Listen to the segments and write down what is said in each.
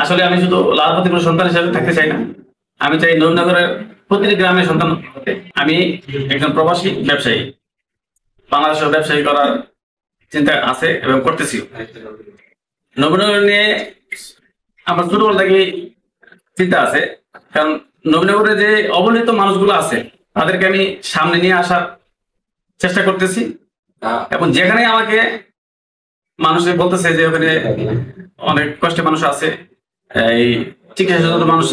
আসলে আমি শুধু লালপতি কোনো সন্তান হিসেবে থাকতে চাই না। আমি চাই নবীনগরের প্রতিটি গ্রামের সন্তান হতে। আমি একজন প্রবাসী ব্যবসায়ী, বাংলাদেশের ব্যবসায়ী করার চিন্তা আছে এবং করতেছি। নবীনগর নিয়ে আমার ছোটবেলা থেকে চিন্তা আছে, কারণ নবীনগরে যে অবহেলিত মানুষগুলো আছে তাদেরকে আমি সামনে নিয়ে আসার চেষ্টা করতেছি। এবং যেখানে আমাকে মানুষে বলতেছে যে ওখানে অনেক কষ্টে মানুষ আছে, এই চিকিৎসার জন্য মানুষ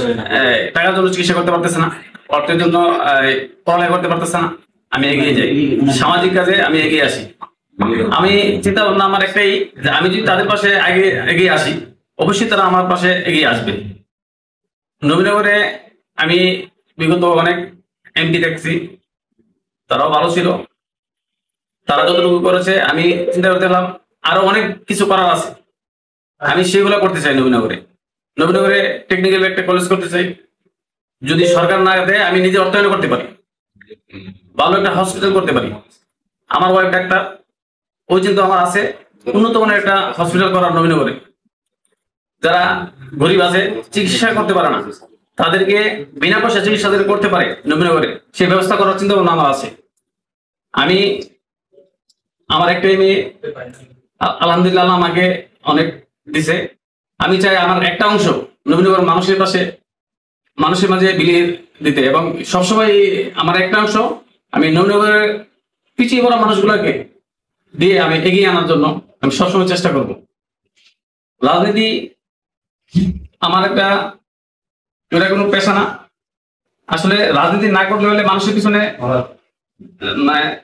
টাকার জন্য চিকিৎসা করতে পারতেছে না, অর্থের জন্য পড়ালেখা করতে পারতেছে না, আমি এগিয়ে যাই, সামাজিক কাজে আমি এগিয়ে আসি। আমি চিন্তা ভাবনা আমার একটাই, যে আমি যদি তাদের পাশে আগে এগিয়ে আসি অবশ্যই তারা আমার পাশে এগিয়ে আসবে। নবীনগরে আমি বিগত অনেক এমপি দেখছি, তারাও ভালো ছিল, তারা যতটুকু করেছে আমি চিন্তা করতে পারলাম আরো অনেক কিছু করার আছে, আমি সেগুলো করতে চাই। নবীনগরে টেকনিক্যাল একটা কলেজ করতে চাই, যদি সরকার না দেয় আমি নিজে অর্থায়ন করতে পারি, ভালো একটা হসপিটাল করতে পারি। আমার ওয়াইফ ডাক্তার, ওই চিন্তা আমার আছে, উন্নত মানের একটা হসপিটাল করার নবীনগরে। যারা গরিব আছে, চিকিৎসা করতে পারে না, তাদেরকে বিনা পয়সা চিকিৎসা করতে পারে নবীনগরে, সেই ব্যবস্থা করার চিন্তা ভাবনা আমার আছে। আমি আমার একটা মেয়ে আলহামদুলিল্লাহ আমাকে অনেক দিছে, আমি চাই আমার একটা অংশ নবীনগর মানুষের পাশে, মানুষের মাঝে বিলিয়ে দিতে, এবং সবসময় আমার একটা অংশ আমি নবীনগরের পিছিয়ে পড়া মানুষগুলোকে দিয়ে আমি এগিয়ে আনার জন্য আমি সবসময় চেষ্টা করব। রাজনীতি আমার এটা কোনো পেশা না। আসলে রাজনীতি না করলে হলে মানুষের পিছনে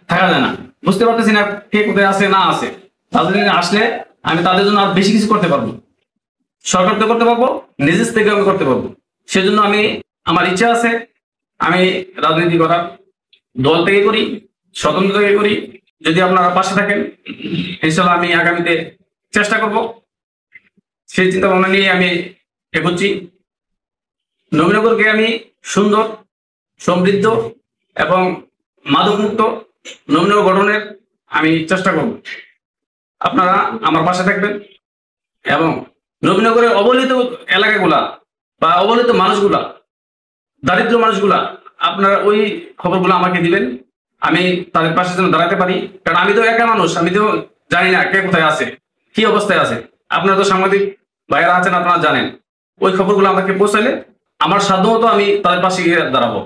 থাকা যায় না। বুঝতে পারতেছি না কে কোথায় আছে না আছে। রাজনীতি আসলে আমি তাদের জন্য আর বেশি কিছু করতে পারবো, সরকার থেকে করতে পারবো, নিজের থেকে আমি করতে পারবো। সেজন্য আমার ইচ্ছা আছে আমি রাজনীতি করার, দল থেকে করি, স্বতন্ত্র থেকে করি। যদি আপনারা পাশে থাকেন ইনশাল্লাহ আমি আগামীতে চেষ্টা করব। সেই চিন্তা ভাবনা নিয়ে আমি এগোচ্ছি। নবীনগরকে আমি সুন্দর, সমৃদ্ধ এবং মাদকমুক্ত নবীনগর গঠনের আমি চেষ্টা করব। আপনারা আমার পাশে থাকবেন এবং নবীনগরের অবহেলিত এলাকাগুলা বা অবহেলিত মানুষগুলা, দারিদ্র মানুষগুলা, আপনারা ওই খবরগুলো আমাকে দিবেন, আমি তাদের পাশে যেন দাঁড়াতে পারি। কারণ আমি তো একা মানুষ, আমি তো জানি না কে কোথায় আছে, কি অবস্থায় আছে। আপনারা তো সাংবাদিক ভাইয়েরা আছেন, আপনারা জানেন। ওই খবরগুলো আমাকে পৌঁছালে আমার সাধ্য মতো আমি তাদের পাশে গিয়ে দাঁড়াবো।